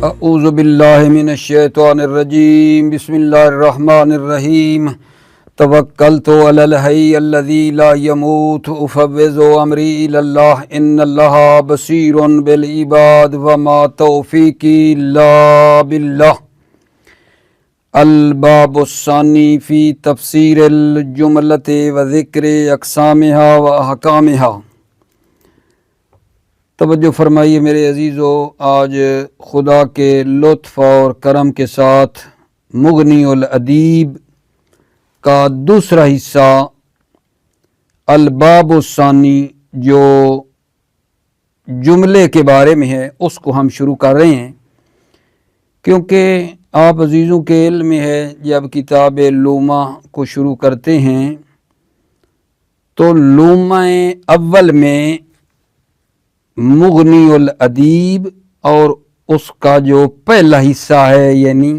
اعوذ باللہ من الشیطان الرجیم بسم اللہ الرحمن الرحیم توکلت علی الحی الذی لا یموت افوض امری الی اللہ ان اللہ بصیر بالعباد وما توفیقی الا باللہ۔ الباب الثانی فی تفسیر الجملۃ و ذکر اقسامها و احکامها۔ توجہ فرمائیے میرے عزیزو، آج خدا کے لطف اور کرم کے ساتھ مغنی الادیب کا دوسرا حصہ الباب الثانی جو جملے کے بارے میں ہے اس کو ہم شروع کر رہے ہیں، کیونکہ آپ عزیزوں کے علم میں ہے جب کتاب لومہ کو شروع کرتے ہیں تو لومہ اول میں مغنی الادیب اور اس کا جو پہلا حصہ ہے، یعنی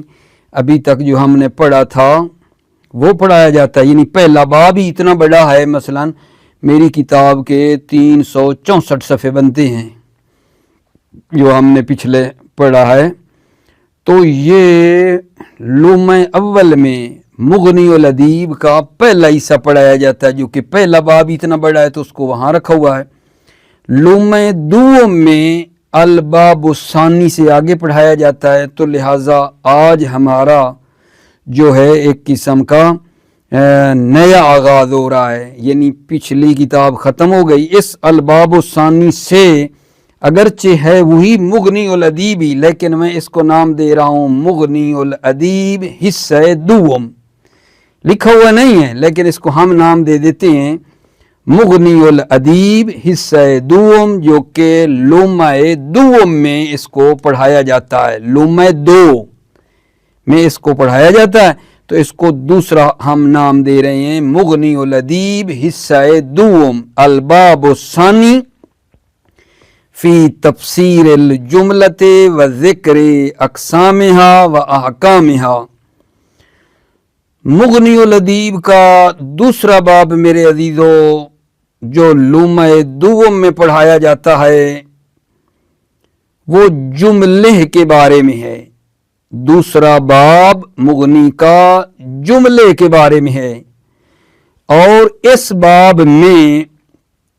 ابھی تک جو ہم نے پڑھا تھا وہ پڑھایا جاتا ہے۔ یعنی پہلا باب ہی اتنا بڑا ہے، مثلا میری کتاب کے 364 صفحے بنتے ہیں جو ہم نے پچھلے پڑھا ہے۔ تو یہ لومہ اول میں مغنی الادیب کا پہلا حصہ پڑھایا جاتا ہے، جو کہ پہلا باب اتنا بڑا ہے تو اس کو وہاں رکھا ہوا ہے۔ لومہ دوم میں الباب الثانی سے آگے پڑھایا جاتا ہے، تو لہٰذا آج ہمارا جو ہے ایک قسم کا نیا آغاز ہو رہا ہے، یعنی پچھلی کتاب ختم ہو گئی۔ اس الباب الثانی سے اگرچہ ہے وہی مغنی الادیب ہی، لیکن میں اس کو نام دے رہا ہوں مغنی الادیب حصہ دوم۔ لکھا ہوا نہیں ہے لیکن اس کو ہم نام دے دیتے ہیں مغنی الادیب حصہ دوم، جو کہ لومہ دوم میں اس کو پڑھایا جاتا ہے۔ لومہ دو میں اس کو پڑھایا جاتا ہے، تو اس کو دوسرا ہم نام دے رہے ہیں مغنی الادیب حصہ دوم الباب الثانی فی تفسیر الجملۃ و ذکر اقسامها و احکامها۔ مغنی الادیب کا دوسرا باب میرے عزیزو جو لومہ دوم میں پڑھایا جاتا ہے وہ جملے کے بارے میں ہے۔ دوسرا باب مغنی کا جملے کے بارے میں ہے، اور اس باب میں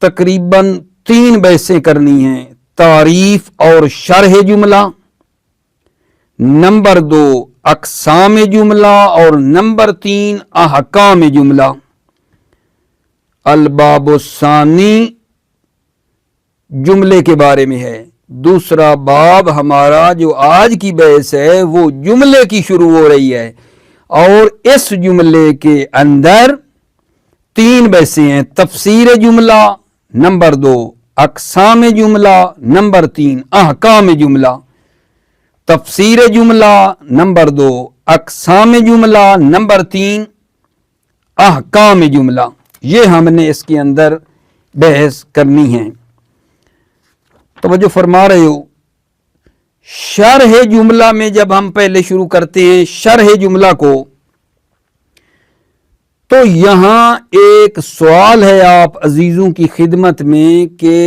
تقریباً 3 بحثیں کرنی ہیں: تعریف اور شرح جملہ، نمبر 2 اقسام جملہ، اور نمبر 3 احکام جملہ۔ الباب الثانی جملے کے بارے میں ہے، دوسرا باب ہمارا جو آج کی بحث ہے وہ جملے کی شروع ہو رہی ہے، اور اس جملے کے اندر 3 بحثیں ہیں: تفسیر جملہ نمبر 2، اقسام جملہ نمبر 3، احکام جملہ۔ تفسیر جملہ نمبر 2، اقسام جملہ نمبر 3، احکام جملہ۔ یہ ہم نے اس کے اندر بحث کرنی ہے۔ توجہ فرما رہے ہو؟ شرح جملہ میں جب ہم پہلے شروع کرتے ہیں شرح جملہ کو، تو یہاں ایک سوال ہے آپ عزیزوں کی خدمت میں کہ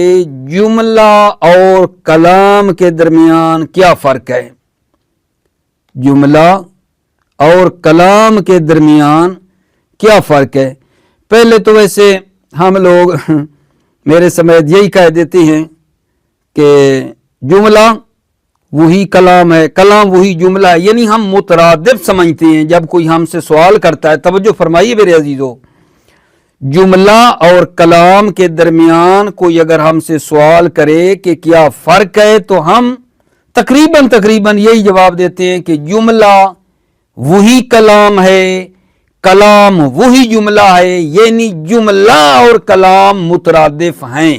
جملہ اور کلام کے درمیان کیا فرق ہے؟ جملہ اور کلام کے درمیان کیا فرق ہے؟ پہلے تو ویسے ہم لوگ میرے سمیت یہی کہہ دیتے ہیں کہ جملہ وہی کلام ہے، کلام وہی جملہ ہے، یعنی ہم مترادف سمجھتے ہیں جب کوئی ہم سے سوال کرتا ہے۔ توجہ فرمائیے میرے عزیزو، جملہ اور کلام کے درمیان کوئی اگر ہم سے سوال کرے کہ کیا فرق ہے، تو ہم تقریباً یہی جواب دیتے ہیں کہ جملہ وہی کلام ہے، کلام وہی جملہ ہے، یعنی جملہ اور کلام مترادف ہیں۔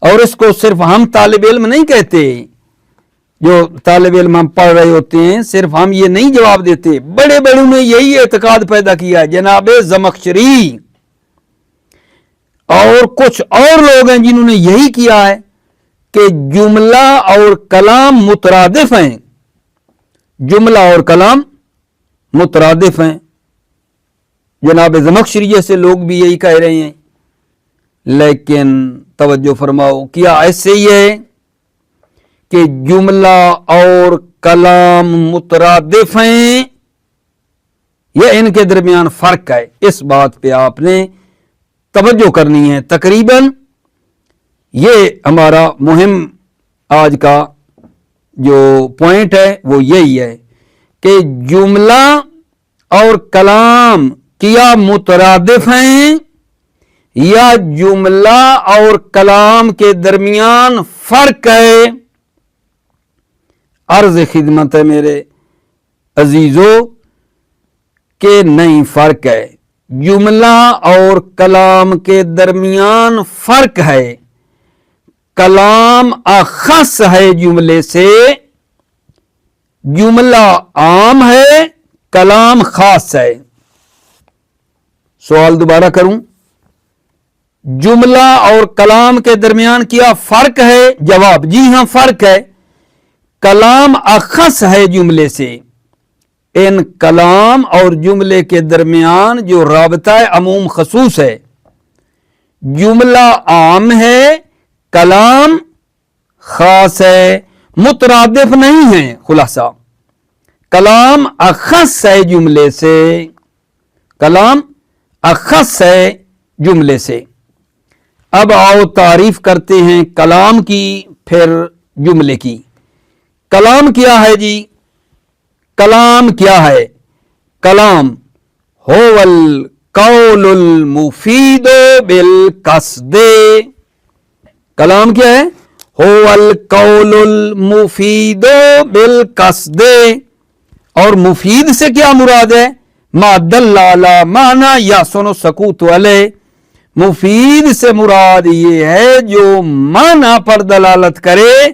اور اس کو صرف ہم طالب علم نہیں کہتے، جو طالب علم ہم پڑھ رہے ہوتے ہیں صرف ہم یہ نہیں جواب دیتے، بڑے بڑوں نے یہی اعتقاد پیدا کیا ہے۔ جناب زمخشری اور کچھ اور لوگ ہیں جنہوں نے یہی کیا ہے کہ جملہ اور کلام مترادف ہیں، جملہ اور کلام مترادف ہیں۔ جناب زمخشری جیسے لوگ بھی یہی کہہ رہے ہیں، لیکن توجہ فرماؤ، کیا ایسے ہی ہے کہ جملہ اور کلام مترادف ہیں یا ان کے درمیان فرق ہے، اس بات پہ آپ نے توجہ کرنی ہے۔ تقریباً یہ ہمارا مہم آج کا جو پوائنٹ ہے وہ یہی ہے کہ جملہ اور کلام کیا مترادف ہیں یا جملہ اور کلام کے درمیان فرق ہے۔ عرض خدمت ہے میرے عزیزو کہ نہیں، فرق ہے، جملہ اور کلام کے درمیان فرق ہے۔ کلام اخص ہے جملے سے، جملہ عام ہے، کلام خاص ہے۔ سوال دوبارہ کروں، جملہ اور کلام کے درمیان کیا فرق ہے؟ جواب جی ہاں فرق ہے۔ کلام اخص ہے جملے سے، ان کلام اور جملے کے درمیان جو رابطہ ہے عموم خصوص ہے۔ جملہ عام ہے، کلام خاص ہے، مترادف نہیں ہے۔ خلاصہ کلام اخص ہے جملے سے، کلام اخص ہے جملے سے۔ اب آؤ تعریف کرتے ہیں کلام کی پھر جملے کی۔ کلام کیا ہے جی؟ کلام کیا ہے؟ کلام هو القول المفید بالقصد۔ کلام کیا ہے؟ هو القول المفید بالقصد۔ اور مفید سے کیا مراد ہے؟ ما دل علی معنی یحسن السکوت علیہ۔ مفید سے مراد یہ ہے جو معنی پر دلالت کرے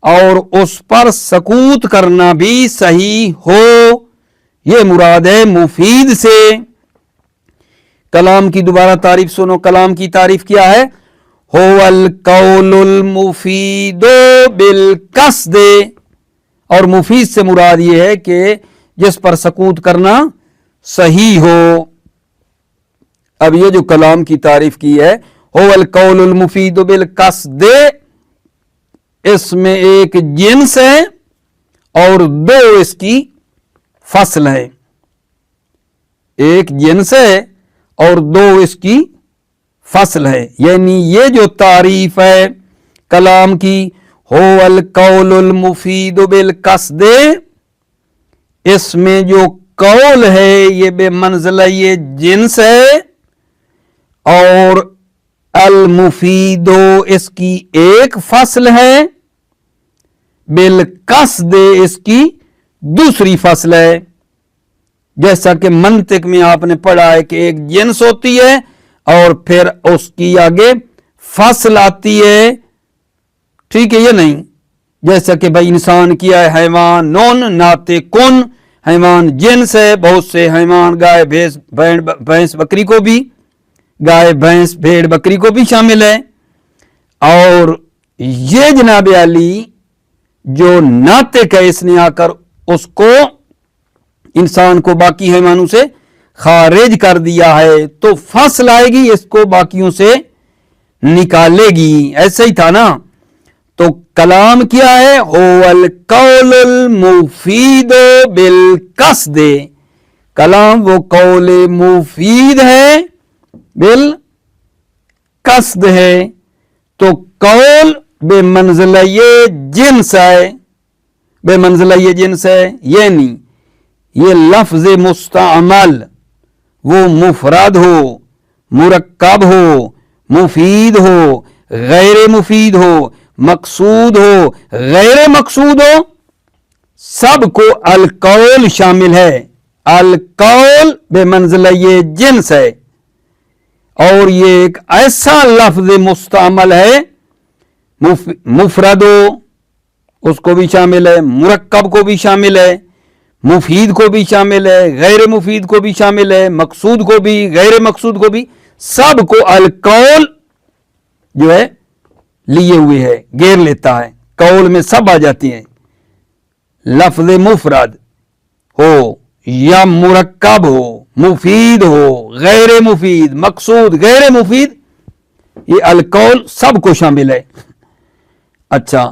اور اس پر سکوت کرنا بھی صحیح ہو، یہ مراد ہے مفید سے۔ کلام کی دوبارہ تعریف سنو، کلام کی تعریف کیا ہے؟ هو القول المفید بالقصد۔ اور مفید سے مراد یہ ہے کہ جس پر سکوت کرنا صحیح ہو۔ اب یہ جو کلام کی تعریف کی ہے هو القول المفید بالقصد، اس میں ایک جنس ہے اور دو اس کی فصل ہے۔ ایک جنس ہے اور دو اس کی فصل ہے، یعنی یہ جو تعریف ہے کلام کی هو القول المفید بالقصد، اس میں جو قول ہے یہ بے منزلہ یہ جنس ہے، اور المفید اس کی ایک فصل ہے، بالقصد اس کی دوسری فصل ہے۔ جیسا کہ منطق میں آپ نے پڑھا ہے کہ ایک جنس ہوتی ہے اور پھر اس کی آگے فصل آتی ہے، ٹھیک ہے یہ نہیں؟ جیسا کہ بھائی انسان کیا ہے حیوان نون ناتے کن، حیوان جنس ہے، بہت سے حیوان گائے بھینس بکری کو بھی، گائے بھینس بھیڑ بکری کو بھی شامل ہے۔ اور یہ جناب علی جو ناطق ہے، اس نے آ کر اس کو انسان کو باقی حیوانوں سے خارج کر دیا ہے، تو فصل آئے گی اس کو باقیوں سے نکالے گی، ایسا ہی تھا نا؟ تو کلام کیا ہے؟ هو القول المفید بالقصد۔ کلام وہ قول مفید ہے، بالقصد ہے۔ تو قول بے منزلہ یہ جنس ہے، بے منزلہ یہ جنس ہے، یعنی یہ لفظ مستعمل وہ مفرد ہو، مرکب ہو، مفید ہو، غیر مفید ہو، مقصود ہو، غیر مقصود ہو، سب کو القول شامل ہے۔ القول بے منزلہ یہ جنس ہے، اور یہ ایک ایسا لفظ مستعمل ہے، مفرد ہو اس کو بھی شامل ہے، مرکب کو بھی شامل ہے، مفید کو بھی شامل ہے، غیر مفید کو بھی شامل ہے، مقصود کو بھی، غیر مقصود کو بھی، سب کو القول جو ہے لیے ہوئے ہے، گیر لیتا ہے۔ قول میں سب آ جاتی ہیں، لفظ مفرد ہو یا مرکب ہو، مفید ہو، غیر مفید، مقصود، غیر مفید، یہ القول سب کو شامل ہے۔ اچھا،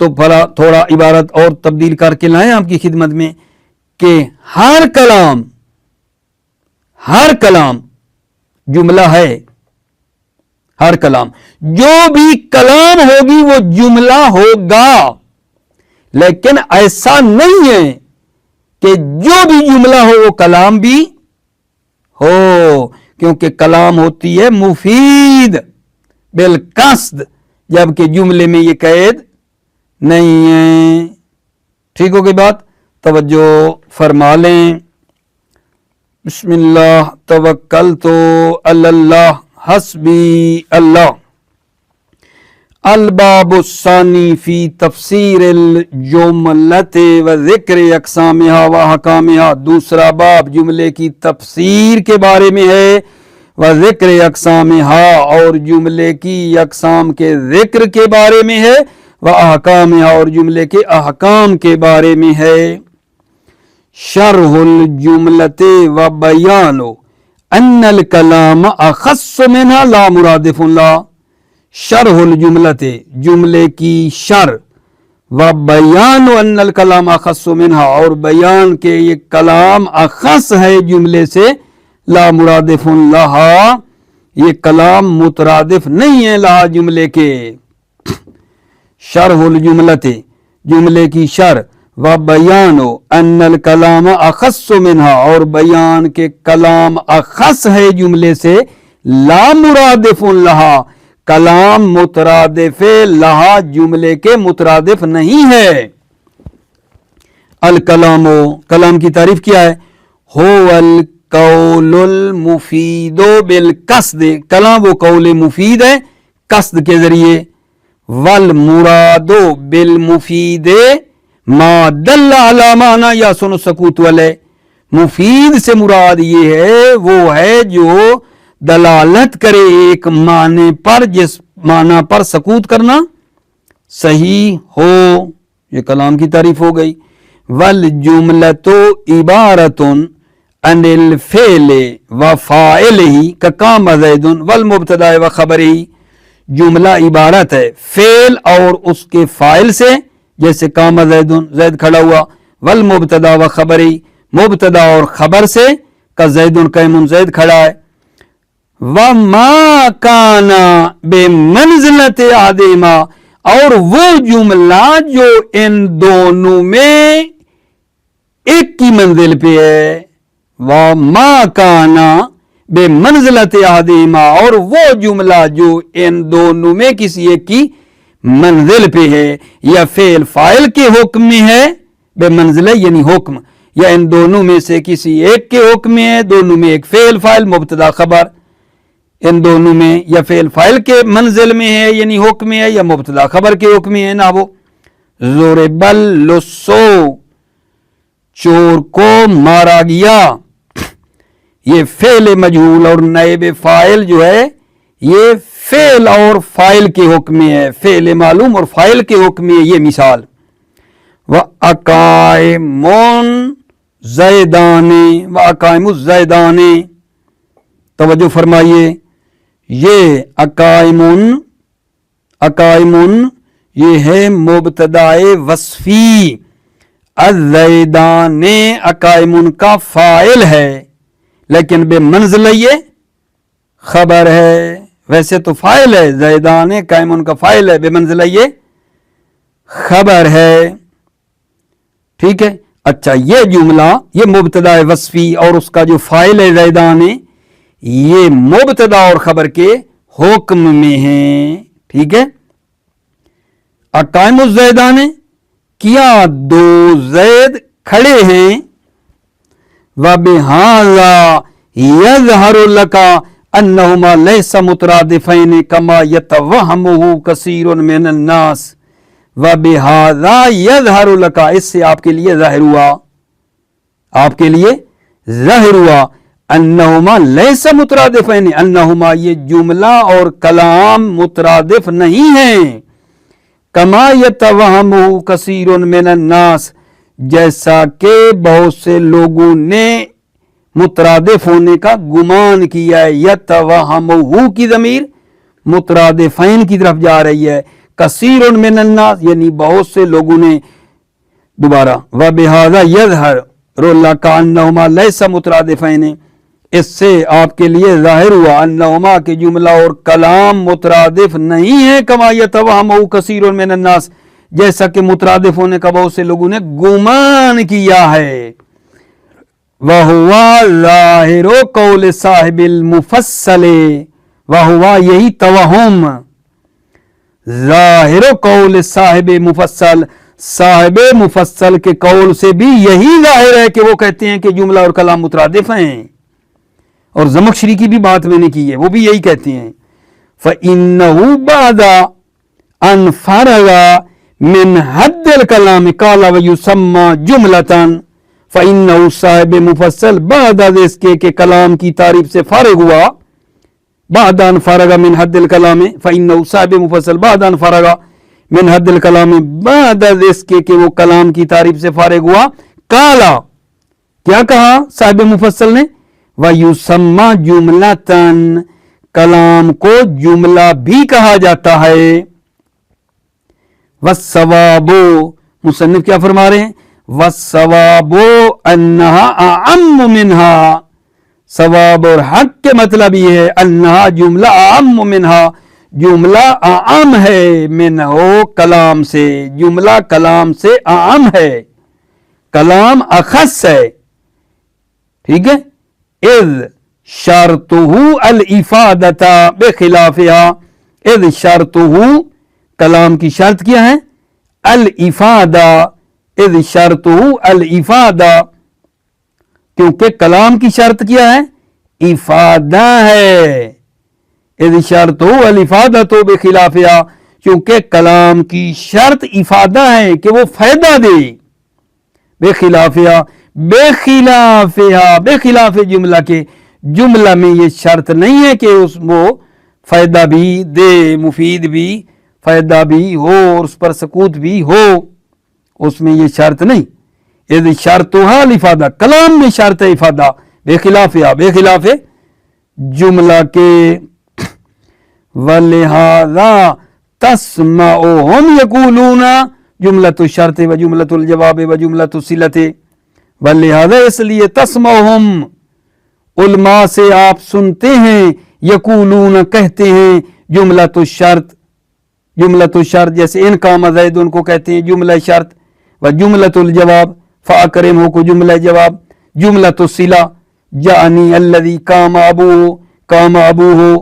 تو تھوڑا عبارت اور تبدیل کر کے لائیں آپ کی خدمت میں کہ ہر کلام جملہ ہے. ہر کلام، جو بھی کلام ہوگی وہ جملہ ہوگا، لیکن ایسا نہیں ہے کہ جو بھی جملہ ہو وہ کلام بھی ہو، کیونکہ کلام ہوتی ہے مفید بالقصد، جبکہ جملے میں یہ قید نہیں ہے. ٹھیک ہو گئی بات؟ توجہ فرما لیں. بسم اللہ توکلت علی اللہ حسبی اللہ. الباب الثانی فی تفسیر الجملۃ و ذکر اقسامها و احکامها. دوسرا باب جملے کی تفسیر کے بارے میں ہے، و ذکر اقسامها، اور جملے کی اقسام کے ذکر کے بارے میں ہے، و احکامها، اور جملے کے احکام کے بارے میں ہے. شرح الجملۃ و بیان ان الکلام اخص منها لا مرادف لا. شرح الجملۃ، جملے کی شرح، و بیان ان الکلام اخص منها، اور بیان کہ یہ کلام اخص ہے جملے سے، لا مرادف لہا، یہ کلام مترادف نہیں ہے لہا جملے کے. شرح الجملۃ، جملے کی شرح، و بیان ان الکلام اخص منها، اور بیان کہ کلام اخص ہے جملے سے، لا مرادف لہا، کلام مترادف لہا جملے کے مترادف نہیں ہے. الکلام، کلام کی تعریف کیا ہے؟ هو القول المفید بالقصد، کلام وہ قول مفید ہے قصد کے ذریعے. والمراد بالمفید ما دل علی معنی یحسن السکوت علیہ. مفید سے مراد یہ ہے، وہ ہے جو دلالت کرے ایک معنی پر، جس معنی پر سکوت کرنا صحیح ہو. یہ کلام کی تعریف ہو گئی. والجملۃ عبارۃ عن الفعل و فاعلہ کقام زید والمبتدا و خبرہ. جملہ عبارت ہے فعل اور اس کے فاعل سے، جیسے قام زید، زید کھڑا ہوا، والمبتدا و خبرہ، مبتدا اور خبر سے، کا زید قائم، زید کھڑا ہے. وما کان بمنزلۃ احدہما، اور وہ جملہ جو ان دونوں میں ایک کی منزل پہ ہے. وما کان بمنزلۃ احدہما، اور وہ جملہ جو ان دونوں میں کسی ایک کی منزل پہ ہے، یا فعل فاعل کے حکم میں ہے، بے منزلہ یعنی حکم، یا ان دونوں میں سے کسی ایک کے حکم میں ہے، دونوں میں ایک فعل فاعل مبتدا خبر، ان دونوں میں یا فعل فاعل کے منزل میں ہے یعنی حکم میں ہے، یا مبتدا خبر کے حکم میں ہے. نہ وہ ضرب اللص، چور کو مارا گیا. یہ فعل مجہول اور نائب فاعل جو ہے یہ فعل اور فاعل کے حکم میں ہے، فعل معلوم اور فاعل کے حکم میں ہے. یہ مثال وَأَقَائِمٌ زَيْدَانِ وَأَقَائِمُ الزَّيْدَانِ. توجہ فرمائیے، یہ اقائمن یہ ہے مبتدائے وصفی، الزیدان اقائمن کا فاعل ہے، لیکن بے منزلہ یہ خبر ہے. ویسے تو فاعل ہے، زیدان قائمن کا فاعل ہے، بے منزلہ یہ خبر ہے. ٹھیک ہے. اچھا، یہ جملہ یہ مبتدا وصفی اور اس کا جو فاعل ہے زیدان، یہ مبتدا اور خبر کے حکم میں ہیں. ٹھیک ہے. اقائم الزیدان، کیا دو زید کھڑے ہیں. وَبِهَذَا يَظْهَرُ لَكَ أَنَّهُمَا لَيْسَ مُتْرَادِفَيْنِ كَمَا يَتَوَهَّمُهُ كَثِيرٌ مِنَ النَّاسِ. وَبِهَذَا يَظْهَرُ لَكَ، اس سے آپ کے لیے ظاہر ہوا، آپ کے لیے ظاہر ہوا، انہما لیس مترادفین، انہما یہ جملہ اور کلام مترادف نہیں ہیں. کما یتوہمہ کثیر من الناس، جیسا کہ بہت سے لوگوں نے مترادف ہونے کا گمان کیا ہے. یتوہمہ کی ضمیر مترادفین کی طرف جا رہی ہے. کثیر من الناس یعنی بہت سے لوگوں نے. دوبارہ وَبِهَذَا يَظْهَرُ لَكَ أَنَّهُمَا لَيْسَ مُترادفَيْنِ اس سے آپ کے لیے ظاہر ہوا انہما کہ جملہ اور کلام مترادف نہیں ہے کما یتوہمہ کثیر من الناس جیسا کہ مترادف ہونے کا بہت سے لوگوں نے گمان کیا ہے. وَهُوَ ظَاهِرُ قَوْلِ صاحب المفصل وَهُوَ یہی توہم ظاہر قول صاحب مفصل صاحب مفصل کے قول سے بھی یہی ظاہر ہے کہ وہ کہتے ہیں کہ جملہ اور کلام مترادف ہیں. اور زمخشری کی بھی بات میں نے کی ہے, وہ بھی یہی کہتے ہیں. فَإِنَّهُ بَعْدَ أَنْ فَرَغَ مِنْ حَدِّ الْكَلَامِ قَالَ وَيُسَمَّى جُمْلَةً فَإِنَّهُ صاحب مفصل بعد اس کے کہ کلام کی تعریف سے فارغ ہوا بعد ان فرغ من حد الکلام فإنه صاحب مفصل بعد ان فرغ من حد الکلام بعد اس کے کہ وہ کلام کی تعریف سے فارغ ہوا قالا کیا کہا صاحب مفصل نے وَيُسَمَّى جُمْلَةً کلام کو جملہ بھی کہا جاتا ہے. وَالصَّوَابُ مصنف کیا فرما رہے ہیں وَالصَّوَابُ أَنَّهَا أَعَمُّ مِنْهَا ثواب اور حق کے مطلب یہ ہے انہا جملہ اعم منہا جملہ اعم ہے منہو کلام سے جملہ کلام سے اعم ہے کلام اخص ہے. ٹھیک ہے. اذ شرطہ الافادۃ بخلافها اذ شرطہ کلام کی شرط کیا ہے الافادہ اذ شرطہ الافادہ کیونکہ کلام کی شرط کیا ہے افادہ ہے. اذ شرط الافادۃ بخلافها کیونکہ کلام کی شرط افادہ ہے کہ وہ فائدہ دے. بخلاف جملہ کے جملہ میں یہ شرط نہیں ہے کہ وہ فائدہ بھی دے مفید بھی فائدہ بھی ہو اور اس پر سکوت بھی ہو اس میں یہ شرط نہیں. اذ شرطها الافادہ کلام میں شرط افادہ بخلاف جملہ کے ولہذا تسمعهم یقولون جملۃ الشرط و جملۃ الجواب و جملۃ الصلۃ ولہذا اس لیے تسمعهم علماء سے آپ سنتے ہیں یقولون کہتے ہیں جملۃ الشرط جیسے ان قام زید ان کو کہتے ہیں جملہ شرط و جملۃ الجواب فاکرمہ کو جملہ جواب جملۃ الصلہ جانی الذی قام ابوہ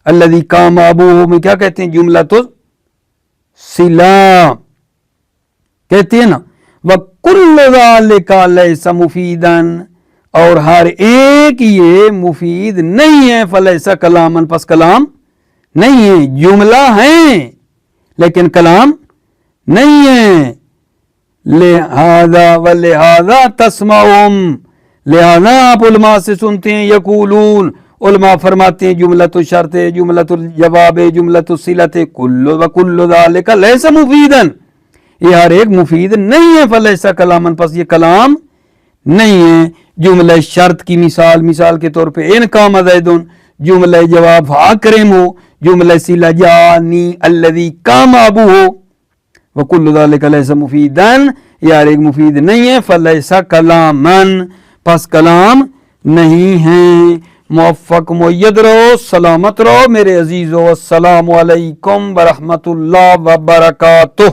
الذی قام ابوہ میں کیا کہتے ہیں جملۃ الصلہ کہتے ہیں نا. وَكُلُّ ذَلِكَ لَيْسَ مُفِيدًا اور ہر ایک یہ مفید نہیں ہے فلیس کلامن پس کلام نہیں ہے جملہ ہیں لیکن کلام نہیں ہے. لہذا تسمعهم لہذا آپ علماء سے سنتے ہیں یقولون علماء فرماتے ہیں جملۃ الشرط جملۃ الجواب جملۃ الصلۃ وکل ذلک لیس مفیدا یہ ہر ایک مفید نہیں ہے فلیس کلامن پس یہ کلام نہیں ہے. جملہ شرط کی مثال کے طور پہ ان قام زیدن جملہ جواب فاکرم ہو جملہ صلہ جانی الذی قام ابوہ وَكُلُّ ذَلِكَ لَيْسَ مُفِيدًا یہ ہر ایک مفید نہیں ہے فَلَيْسَ كَلَامًا پس کلام نہیں ہے. موفق معید رہو سلامت رہو میرے عزیزو السلام علیکم ورحمۃ اللہ وبرکاتہ.